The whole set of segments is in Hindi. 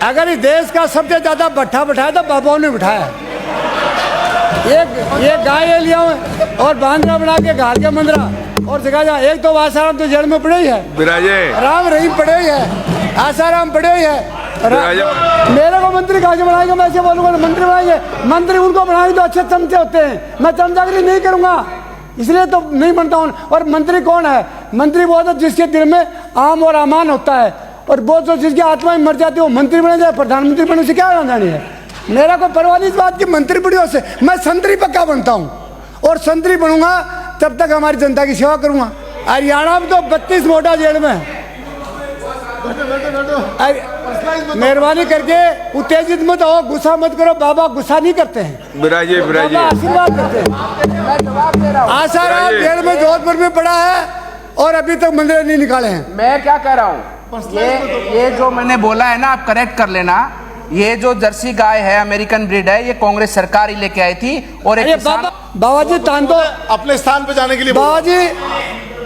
अगर इस देश का सबसे ज्यादा भट्ठा बिठाया तो बाबाओं ने बिठाया। एक गाय लिया और बांद्रा बना के घाल के मंदरा और सिखा जा। एक तो आसाराम तो जड़ में पड़े ही है, राम रहीम पड़े ही है, आसाराम पड़े ही है। मेरे को मंत्री कहा बनाएंगे, मैं ऐसे बोलूंगा मंत्री बनाएंगे। मंत्री उनको बनाएंगे तो अच्छे चमचे होते हैं, मैं चमचागिरी नहीं करूंगा, इसलिए तो नहीं बनता हूं। और मंत्री कौन है? मंत्री वो होता है जिसके दिल में आम और अमान होता है, और वो तो जिसकी आत्मा में मर जाती है वो मंत्री बने जाए, प्रधानमंत्री बने से क्या जानी है। मेरा कोई परवाह नहीं इस बात की मंत्री बढ़ियों से, मैं संतरी पक्का बनता हूँ और संतरी बनूंगा तब तक हमारी जनता की सेवा करूंगा। हरियाणा में तो 32 मोटा जेल में है। मेहरबानी करके उत्तेजित मत हो, गुस्सा मत करो, बाबा गुस्सा नहीं करते हैं, बाबा आशीर्वाद करते हैं। आसाराम जेल में जोधपुर में पड़ा है और अभी तक मंदिर नहीं निकाले हैं। मैं क्या कह रहा हूँ, ये जो मैंने बोला है ना, आप करेक्ट कर लेना। ये जो जर्सी गाय है, अमेरिकन ब्रीड है, ये कांग्रेस सरकार ही लेके आई थी। और एक बाबा जी तान तो अपने स्थान पे जाने के लिए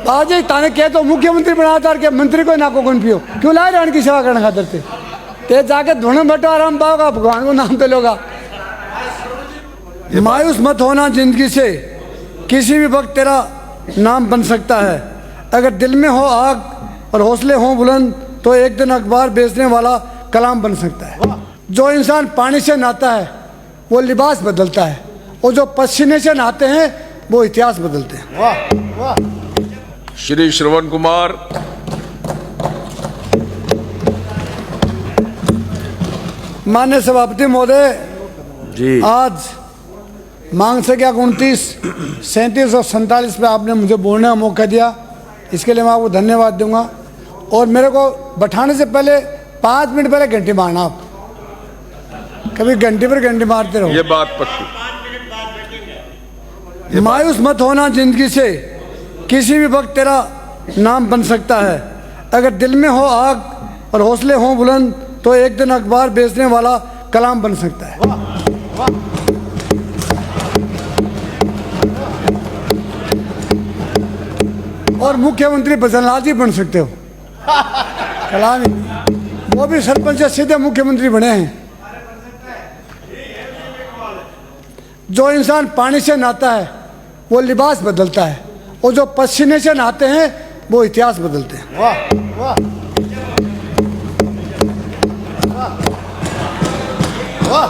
बाबा जी ताने कह तो मुख्यमंत्री बना था कि मंत्री को नाको कौन पियो क्यों लाए रान की सेवा करने खातर ते जाके धोने बटो आराम पाओगा, भगवान को नाम पे लोगा। मायूस मत होना, जिंदगी से किसी भी वक्त तेरा नाम बन सकता है। अगर दिल में हो आग और हौसले हो बुलंद तो एक दिन अखबार बेचने वाला कलाम बन सकता है। जो इंसान पानी से नहाता है वो लिबास बदलता है, और जो पसीने से नहाते हैं वो इतिहास बदलते हैं। वाह वाह। श्री श्रवण कुमार। माननीय सभापति महोदय जी, आज मांग संख्या 29, 37 और 47 पे आपने मुझे बोलने का मौका दिया, इसके लिए मैं आपको धन्यवाद दूंगा। और मेरे को बैठाने से पहले 5 मिनट पहले घंटी मारना। आप कभी घंटी पर घंटी मारते रहो, ये बात पक्की। मायूस मत होना, जिंदगी से किसी भी वक्त तेरा नाम बन सकता है। अगर दिल में हो आग और हौसले हो बुलंद तो एक दिन अखबार बेचने वाला कलाम बन सकता है। और मुख्यमंत्री भजनलाल जी बन सकते हो, कलाम ही, वो भी सरपंच से सीधे मुख्यमंत्री बने हैं। जो इंसान पानी से नहाता है वो लिबास बदलता है, और जो पसीने से नहाते हैं वो इतिहास बदलते हैं। वाह वाह वाह।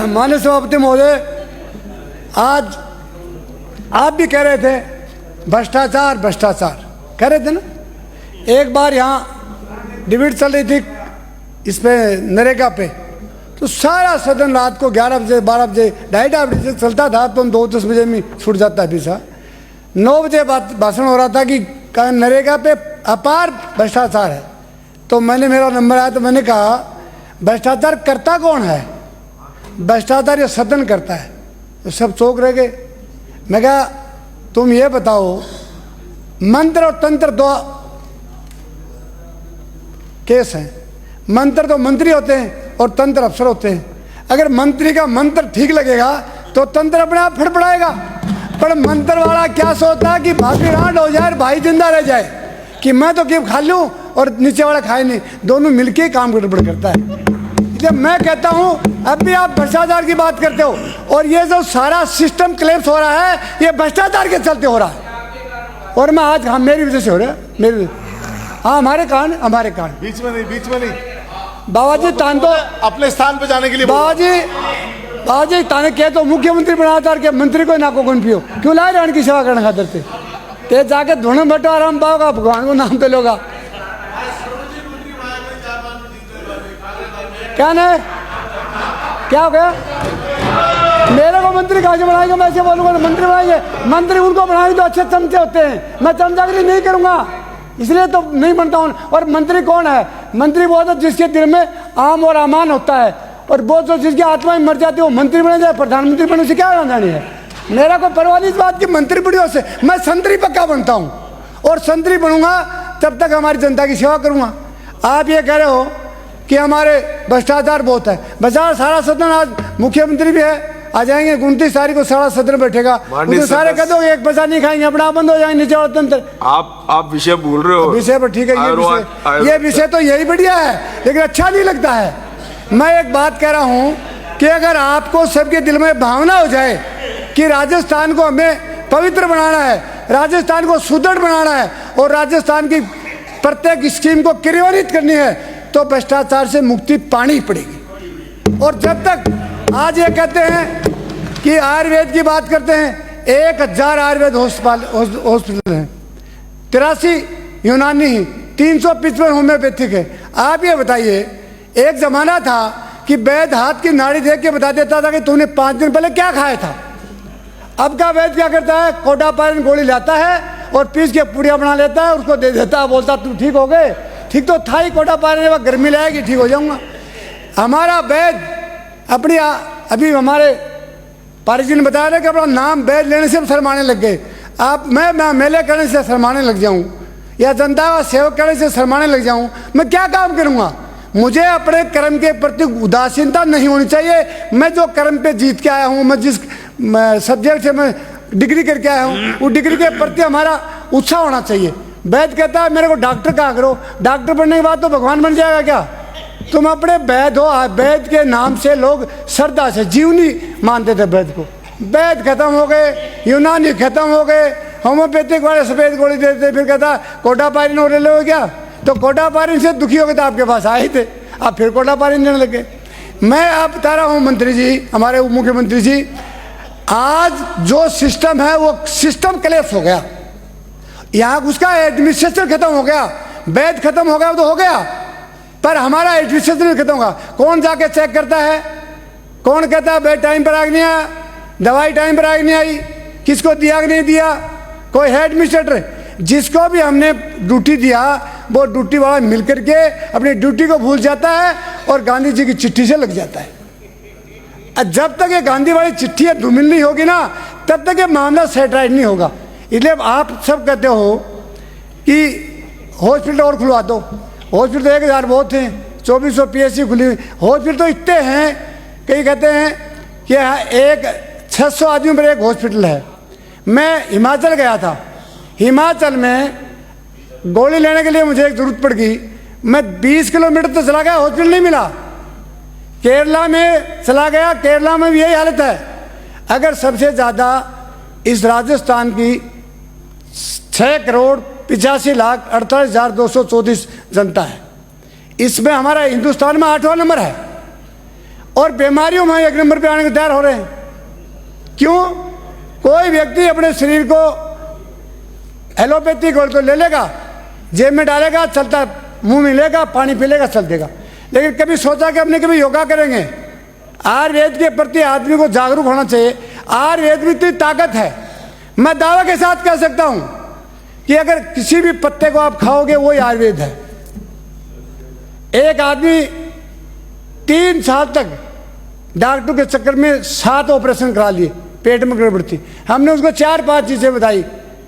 माननीय सभापति महोदय, आज आप भी कह रहे थे भ्रष्टाचार भ्रष्टाचार कह रहे थे ना। एक बार यहाँ डिबेट चल रही थी इस पे नरेगा पे, तो सारा सदन रात को 11 बजे 12 बजे 2:30 बजे चलता था, तो 2-10 बजे में छूट जाता है पीछा। 9 बजे भाषण हो रहा था कि नरेगा पे अपार भ्रष्टाचार है। तो मेरा नंबर आया तो मैंने कहा भ्रष्टाचार करता कौन है? भ्रष्टाचार ये सदन करता है। तो सब चौंक रह गए। मैं कहा तुम ये बताओ, मंत्र और तंत्र 2 केस हैं। मंत्र तो मंत्री होते हैं और तंत्र अफसर होते हैं। अगर मंत्री का मंत्र ठीक लगेगा तो तंत्र अपने आप फड़फड़ाएगा। पर मंत्र वाला क्या सोचता है कि भाभी रांड हो जाए, भाई जिंदा रह जाए, कि मैं तो केवल खा लूं और नीचे वाला खाए नहीं, दोनों मिलके ही काम गड़बड़ करता है। जब मैं कहता हूं अब भी आप भ्रष्टाचार की बात करते हो, और ये जो सारा सिस्टम क्लेम्स हो रहा है ये भ्रष्टाचार के चलते हो रहा है। और मैं आज मेरी वजह से हो रहा है, मेरी, हाँ हमारे कारण बीच में नहीं बाबा जी तान तो अपने स्थान पे जाने के लिए बाबा जी ताने कह तो मुख्यमंत्री बना था कि मंत्री को नाको कौन पियो क्यों लाए रान की सेवा करने खातर ते जाके धोने बटो आराम पाओगा, भगवान को नाम पे लोगा। क्या नहीं, क्या हो गया? मेरे को मंत्री कहा बनाएंगे, मैं ऐसे बोलूंगा मंत्री बनाएंगे। मंत्री उनको बनाएंगे तो अच्छे चमचे होते हैं, मैं चमचागिरी नहीं करूंगा, इसलिए तो नहीं बनता हूं। और मंत्री कौन है? मंत्री वो होता है जिसके दिल में आम और अमान होता है, और वो जो जिसकी आत्मा में मर जाती है वो मंत्री बने जाए, प्रधानमंत्री बने से क्या जानी है। मेरा कोई परवाह नहीं इस बात की मंत्री बढ़ियों से, मैं संतरी पक्का बनता हूं और संतरी बनूंगा तब तक हमारी जनता की सेवा करूंगा। आप ये कह रहे हो कि हमारे भ्रष्टाचार बहुत है, बाजार सारा सदन आज मुख्यमंत्री भी है आ जाएंगे 29 तारीख को सारा सदन बैठेगा, माननीय तो सारे सदस्य- कह दोगे एक पैसा नहीं खाएंगे, अपना बंद हो जाएंगे नीचे वाला तंत्र। आप विषय भूल रहे हो। विषय पर ठीक है, ये विषय तो यही बढ़िया है, लेकिन अच्छा नहीं लगता है। मैं एक बात कह रहा हूं कि अगर आपको सबके दिल में भावना हो जाए कि राजस्थान को हमें पवित्र बनाना है, राजस्थान को सुदृढ़ बनाना है और राजस्थान की प्रत्येक स्कीम को क्रियान्वित करनी है, तो भ्रष्टाचार से मुक्ति पानी ही पड़ेगी। और जब तक आज ये कहते हैं कि आयुर्वेद की बात करते हैं, 1000 आयुर्वेद हॉस्पिटल हैं, 83 यूनानी, 355 होम्योपैथिक है। आप ये बताइए, एक जमाना था कि वैद्य हाथ की नाड़ी देख के बता देता था कि तूने 5 दिन पहले क्या खाया था। अब का वैद्य क्या करता है, कोडापायन गोली लाता है और पीस के पुड़िया बना लेता है, उसको दे देता है, बोलता तू ठीक हो गए। ठीक तो था ही, कोडापायन गर्मी लाएगी ठीक हो जाऊंगा। हमारा वैद्य अपनी अभी हमारे पारिजी ने बताया ना कि अपना नाम वैद्य लेने से शर्माने लग गए। आप मैं मेले करने से शर्माने लग जाऊं या जनता का सेवक करने से शर्माने लग जाऊं, मैं क्या काम करूंगा। मुझे अपने कर्म के प्रति उदासीनता नहीं होनी चाहिए। मैं जो कर्म पे जीत के आया हूं, मैं जिस सब्जेक्ट से मैं डिग्री करके आया हूं, उस डिग्री के प्रति हमारा उत्साह होना चाहिए। वैद्य कहता है मेरे को डॉक्टर कहा करो, डॉक्टर बनने के बाद तो भगवान बन जाएगा क्या। तुम अपने वैद्य हो, वैद्य के नाम से लोग श्रद्धा से जीवनी मानते थे वैद्य को। वैद्य खत्म हो गए, यूनानी खत्म हो गए, होम्योपैथिक वाले सफेद गोली देते, फिर कहता कोडापायन और ले लो क्या, तो कोडापायन से दुखी हो गए तो आपके पास आए थे, आप फिर कोडापायन देने लगे। मैं आप बता रहा हूँ मंत्री जी, हमारे उप मुख्यमंत्री जी, आज जो सिस्टम है वो सिस्टम क्लैश हो गया। यहाँ उसका एडमिनिस्ट्रेशन खत्म हो गया, वैद्य खत्म हो गया तो हो गया, पर हमारा एडमिनिस्ट्रेशन खत्म होगा। कौन जाके चेक करता है, कौन कहता है बेड टाइम पर आ नहीं आया, दवाई टाइम पर आ नहीं आई, किसको दिया कि नहीं दिया, कोई है एडमिनिस्ट्रेटर। जिसको भी हमने ड्यूटी दिया वो ड्यूटी वाला मिल करके अपनी ड्यूटी को भूल जाता है और गांधी जी की चिट्ठी से लग जाता है। जब तक ये गांधी वाली चिट्ठी धूमिल नहीं होगी ना, तब तक ये मामला सेटराइट नहीं होगा। इसलिए आप सब कहते हो कि हॉस्पिटल और खुलवा दो, हॉस्पिटल तो 1000 बहुत हैं, 2400 PSC खुली हुई, हॉस्पिटल तो इतने हैं, कई कहते हैं कि एक 600 आदमी पर एक हॉस्पिटल है। मैं हिमाचल गया था, हिमाचल में गोली लेने के लिए मुझे एक जरूरत पड़ गई, मैं 20 किलोमीटर तो चला गया, हॉस्पिटल नहीं मिला। केरला में चला गया, केरला में भी यही हालत है। अगर सबसे ज़्यादा इस राजस्थान की 6,85,48,234 जनता है, इसमें हमारा हिंदुस्तान में 8वां नंबर है और बीमारियों में 1 नंबर पे आने को तैयार हो रहे हैं। क्यों? कोई व्यक्ति अपने शरीर को एलोपैथिक और तो ले लेगा, जेब में डालेगा, चलता, मुंह में लेगा, पानी पी लेगा, चल देगा। लेकिन कभी सोचा कि हमने कभी योगा करेंगे? आयुर्वेद के प्रति आदमी को जागरूक होना चाहिए। आयुर्वेद में इतनी ताकत है, मैं दावा के साथ कह सकता हूं कि अगर किसी भी पत्ते को आप खाओगे वो आयुर्वेद है। एक आदमी 3 साल तक डॉक्टर के चक्कर में 7 ऑपरेशन करा लिए, पेट में गड़बड़ थी। हमने उसको 4-5 चीजें बताई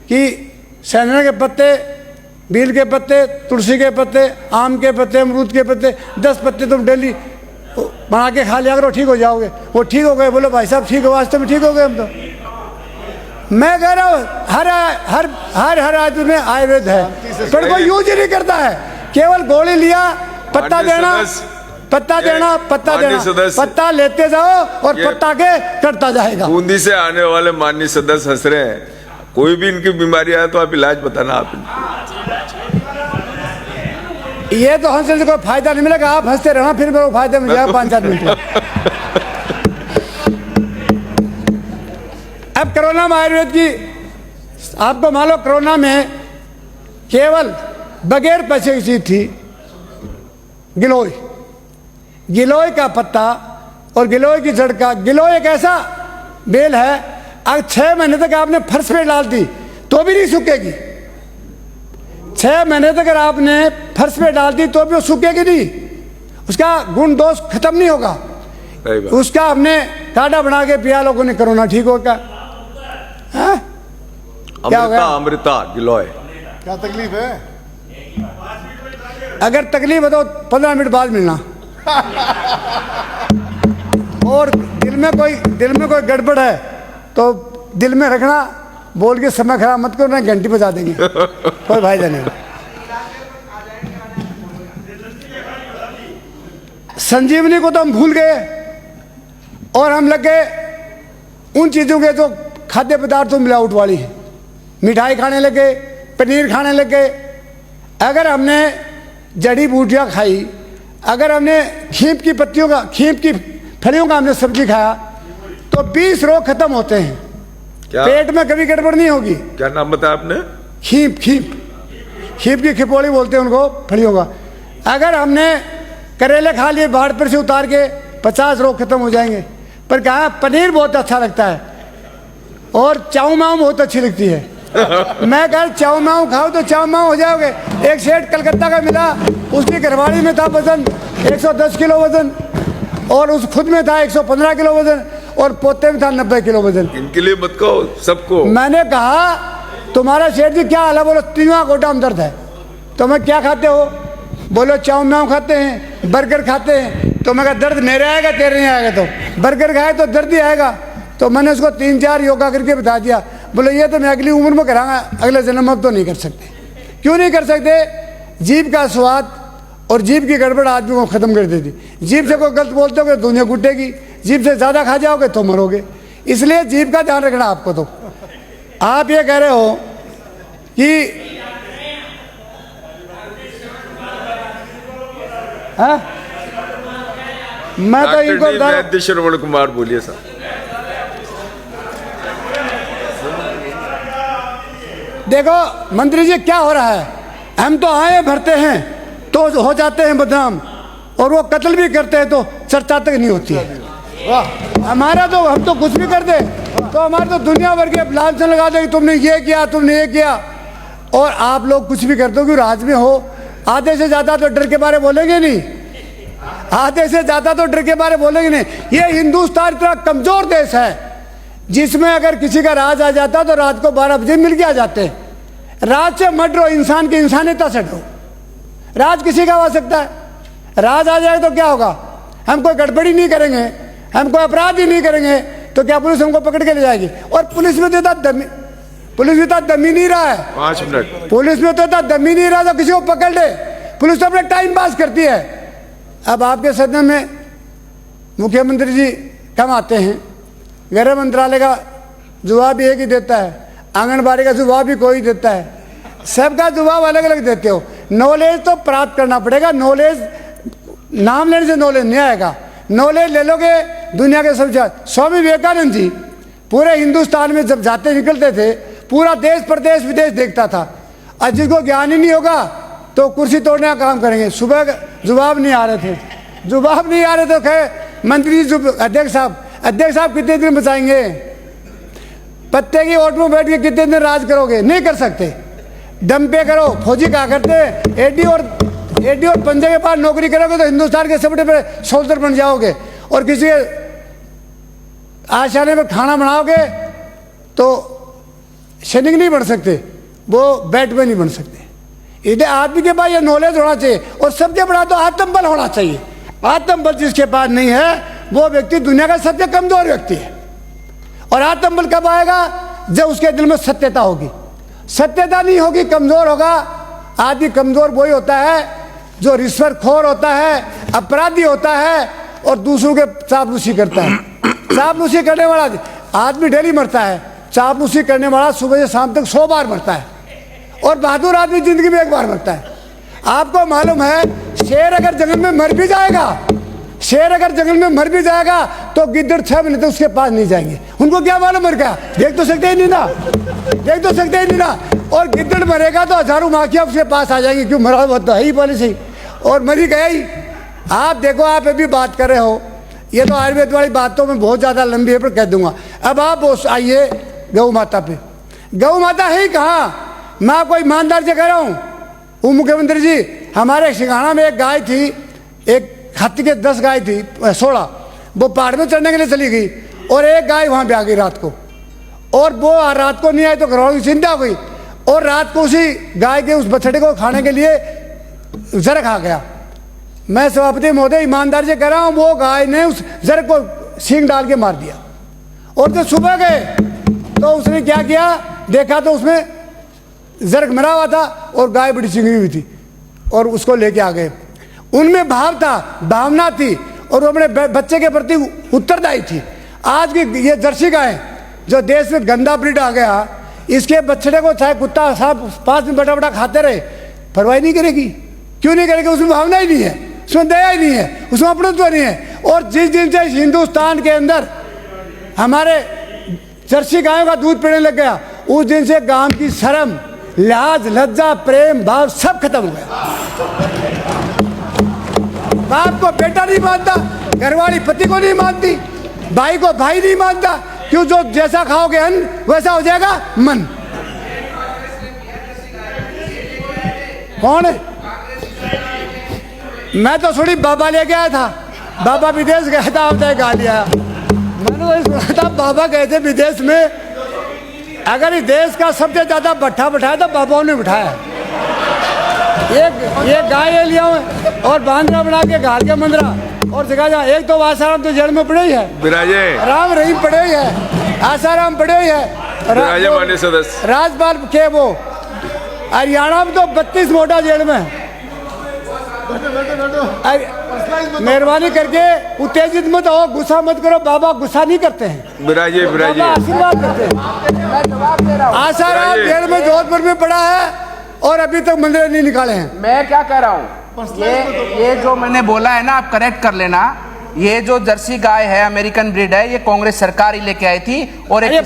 कि सैंधव के पत्ते, बील के पत्ते, तुलसी के पत्ते, आम के पत्ते, अमरूद के पत्ते, 10 पत्ते तुम डेली बना के खा लिया करो, ठीक हो जाओगे। वो ठीक हो गए। बोलो भाई साहब ठीक हो, वास्तव में ठीक हो गए हम तो। मैं कह रहा हूँ हर आदमी में आयुर्वेद है, पर कोई यूज ही नहीं करता है। केवल गोली लिया, पत्ता देना, पत्ता देना, पत्ता देना, पत्ता लेते जाओ और पत्ता के कटता जाएगा। बूंदी से आने वाले माननीय सदस्य हंस रहे हैं। कोई भी इनकी बीमारी आए तो आप इलाज बताना। आप ये तो हंसने से कोई फायदा नहीं मिलेगा, आप हंसते रहना, फिर मेरे को फायदा मिल जाएगा 5-4 मिनट में। अब कोरोना में आयुर्वेद की, आपको मालूम, कोरोना में केवल बगैर पैसे की चीज थी गिलोय, गिलोय का पत्ता और गिलोय की जड़ का। गिलोय एक ऐसा बेल है, अगर 6 महीने तक आपने फर्श पे डाल दी तो भी नहीं सूखेगी। 6 महीने तक अगर आपने फर्श पे डाल दी तो भी वो सूखेगी नहीं, उसका गुण दोष खत्म नहीं होगा। उसका हमने काढ़ा बना के पिया, लोगों ने कोरोना ठीक होगा। क्या हो गया? अमृता गिलोय। क्या तकलीफ है? अगर तकलीफ है तो 15 मिनट बाद मिलना। और दिल में कोई गड़बड़ है तो दिल में रखना, बोल के समय खराब मत करो, ना घंटी बजा देंगे कोई भाई जाने। संजीवनी को तो हम भूल गए और हम लग गए उन चीज़ों के जो खाद्य पदार्थों में मिलावट वाली है। मिठाई खाने लग गए, पनीर खाने लग गए। अगर हमने जड़ी बूटियाँ खाई, अगर हमने खींप की फलियों का हमने सब्जी खाया तो 20 रोग खत्म होते हैं। क्या? पेट में कभी गड़बड़ नहीं होगी। क्या नाम बताया आपने? खींप की खिपोड़ी बोलते हैं उनको, फलियों का। अगर हमने करेले खा लिए बाढ़ पर से उतार के 50 रोग खत्म हो जाएंगे। पर कहा पनीर बहुत अच्छा लगता है और चाऊ माऊ बहुत अच्छी लगती है। मैं कहा चाऊ माऊ खाओ तो चाऊ माऊ हो जाओगे। एक सेठ कलकत्ता का मिला, उसकी घरवाली में था वजन 110 किलो वजन और उस खुद में था 115 किलो वजन और पोते में था 90 किलो वजन। इनके लिए मत कहो, सबको। मैंने कहा तुम्हारा सेठ जी क्या हाल है? बोलो तीनों गोटा में दर्द है। तो मैं क्या खाते हो? बोलो चाऊ माऊ खाते हैं, बर्गर खाते हैं। तो मैं कहा दर्द मेरे आएगा तेरे नहीं आएगा। तो बर्गर खाए तो दर्द ही आएगा। तो मैंने उसको 3-4 योगा करके बता दिया। बोले ये तो मैं अगली उम्र में कराऊंगा, अगले जन्म में तो नहीं कर सकते। क्यों नहीं कर सकते? जीभ का स्वाद और जीभ की गड़बड़ आदमी को खत्म कर देती। जीभ से कोई गलत बोलते हो दुनिया गुटेगी, जीभ से ज़्यादा खा जाओगे तो मरोगे। इसलिए जीभ का ध्यान रखना आपको। तो आप ये कह रहे हो कि हाँ? मैं तो इनको वैद्य श्रवण कुमार बोलिए साहब। देखो मंत्री जी क्या हो रहा है, हम तो आए भरते हैं तो हो जाते हैं बदनाम और वो कत्ल भी करते हैं तो चर्चा तक नहीं होती है। हमारा तो हम तो कुछ भी कर दे तो हमारे तो दुनिया भर के लांछन लगा दे तुमने ये किया तुमने ये किया। और आप लोग कुछ भी करते हो कि राज में हो, आधे से ज़्यादा तो डर के बारे बोलेंगे नहीं, आधे से ज़्यादा तो डर के बारे बोलेंगे नहीं। ये हिंदुस्तान इतना कमज़ोर देश है जिसमें अगर किसी का राज आ जाता तो रात को 12 बजे मिल के आ जाते। राज से मत डरो, इंसान की इंसानियत से डरो। राज किसी का आ सकता है, राज आ जाए तो क्या होगा? हम कोई गड़बड़ी नहीं करेंगे, हम कोई अपराध ही नहीं करेंगे तो क्या पुलिस हमको पकड़ के ले जाएगी? और पुलिस में तो इतना दमी नहीं रहा है। 5 मिनट। पुलिस में तो इतना दमी नहीं रहा तो किसी को पकड़ ले। पुलिस तो अपना टाइम पास करती है। अब आपके सदन में मुख्यमंत्री जी कम आते हैं, गृह मंत्रालय का जवाब भी एक ही देता है, आंगनबाड़ी का जवाब भी कोई देता है, सबका जवाब अलग अलग देते हो। नॉलेज तो प्राप्त करना पड़ेगा। नॉलेज नाम लेने से नॉलेज नहीं आएगा। नॉलेज ले लोगे दुनिया के सब। स्वामी विवेकानंद जी पूरे हिंदुस्तान में जब जाते निकलते थे पूरा देश प्रदेश विदेश देखता था। आज जिसको ज्ञान ही नहीं होगा तो कुर्सी तोड़ने का काम करेंगे। सुबह जवाब नहीं आ रहे थे तो कहे मंत्री जी अध्यक्ष साहब कितने दिन बचाएंगे? पत्ते की ओट में बैठ के कितने दिन राज करोगे? नहीं कर सकते। दम पे करो। फौजी क्या करते हैं? एडी और पंजे के पास नौकरी करोगे तो हिंदुस्तान के सबसे बड़े सोल्जर बन जाओगे। और किसी आशाने में खाना बनाओगे तो सैनिक नहीं बन सकते, वो बैटमैन नहीं बन सकते। इसलिए आदमी के पास ये नॉलेज होना चाहिए और सबसे बड़ा तो आत्मबल होना चाहिए। आत्मबल जिसके पास नहीं है वो व्यक्ति दुनिया का सबसे कमजोर व्यक्ति है। और आत्मबल कब आएगा? जब उसके दिल में सत्यता होगी। सत्यता नहीं होगी, कमजोर होगा। आदमी कमजोर वही होता है जो रिश्वतखोर होता है, अपराधी होता है और दूसरों के चापलूसी करता है। चापलूसी करने वाला आदमी डेली मरता है, चापलूसी करने वाला सुबह से शाम तक 100 बार मरता है और बहादुर आदमी जिंदगी में 1 बार मरता है। आपको मालूम है शेर अगर जंगल में मर भी जाएगा तो गिद्दड़ 6 महीने तक उसके पास नहीं जाएंगे। उनको क्या मालूम मर गया? देख तो सकते ही नहीं ना। और गिद्दड़ मरेगा तो हजारों माखियां उसके पास आ जाएंगी। क्यों? मरा हुआ तो है ही पहले से ही और मरी गया ही। आप देखो, आप अभी बात कर रहे हो, ये तो आयुर्वेद वाली बातों में बहुत ज़्यादा लंबी है पर कह दूंगा। अब आप आइए गौ माता पे। गौ माता है ही कहाँ? मैं आपको ईमानदार से कह रहा हूँ। वो मुख्यमंत्री जी, हमारे सिंघाना में एक गाय थी, एक हाथी के 10 गाय थी 16, वो पहाड़ में चढ़ने के लिए चली गई और एक गाय वहाँ पे आ गई रात को। और वो रात को नहीं आई तो घरवालों की चिंता हो गई और रात को उसी गाय के उस बछड़े को खाने के लिए जर खा गया। मैं सभापति महोदय ईमानदार से कह रहा हूँ, वो गाय ने उस जर को सींग डाल के मार दिया। और जब सुबह गए तो उसने क्या किया, देखा तो उसमें जर्ग मरा हुआ था और गाय बड़ी चिंगी हुई थी और उसको लेके आ गए। उनमें भाव था, भावना थी और वो अपने बच्चे के प्रति उत्तरदायी थी। आज की ये जर्सी गाय जो देश में गंदा ब्रीड आ गया, इसके बछड़े को चाहे कुत्ता साहब पास में बड़ा बड़ा खाते रहे, परवाह नहीं करेगी। क्यों नहीं करेगी? उसमें भावना ही नहीं है, उसमें दया ही नहीं है, उसमें अपनत्व नहीं है। और जिस दिन से हिंदुस्तान के अंदर हमारे जर्सी गायों का दूध पीने लग गया, उस दिन से गांव की शर्म, लिहाज, लज्जा, प्रेम भाव सब खत्म हो गया। बाप को बेटा नहीं मानता, घरवाली पति को नहीं मानती, भाई को भाई नहीं मानता। क्यों? जो जैसा खाओगे अन्न वैसा हो जाएगा मन। कौन है? मैं तो थोड़ी बाबा लेके आया था, बाबा विदेश गया था, आपने गा लिया। मैंने वही सुना था, बाबा गए थे विदेश में, अगर इस देश का सबसे ज्यादा भट्ठा बिठाया तो बाबाओं ने बिठाया। एक गाय लिया और बांद्रा बना के घाल के मंदरा और सिखा जा। एक तो आसाराम तो जेल में पड़े ही है, विराजे राम रहीम पड़े ही है, आसाराम पड़े ही है, विराजे माननीय सदस्य राजपाल के वो हरियाणा में तो 32 मोटा जेल में। मेहरबानी करके उत्तेजित मत हो, गुस्सा मत करो, बाबा गुस्सा नहीं करते हैं, विराजे विराजे बाबा आशीर्वाद करते हैं। आसाराम जेल में जोधपुर में पड़ा है और अभी तक मंदिर नहीं निकाले हैं। मैं क्या कह रहा हूँ, ये जो मैंने बोला है ना, आप करेक्ट कर लेना। ये जो जर्सी गाय है, अमेरिकन ब्रीड है, ये कांग्रेस सरकार ही लेके आई थी और एक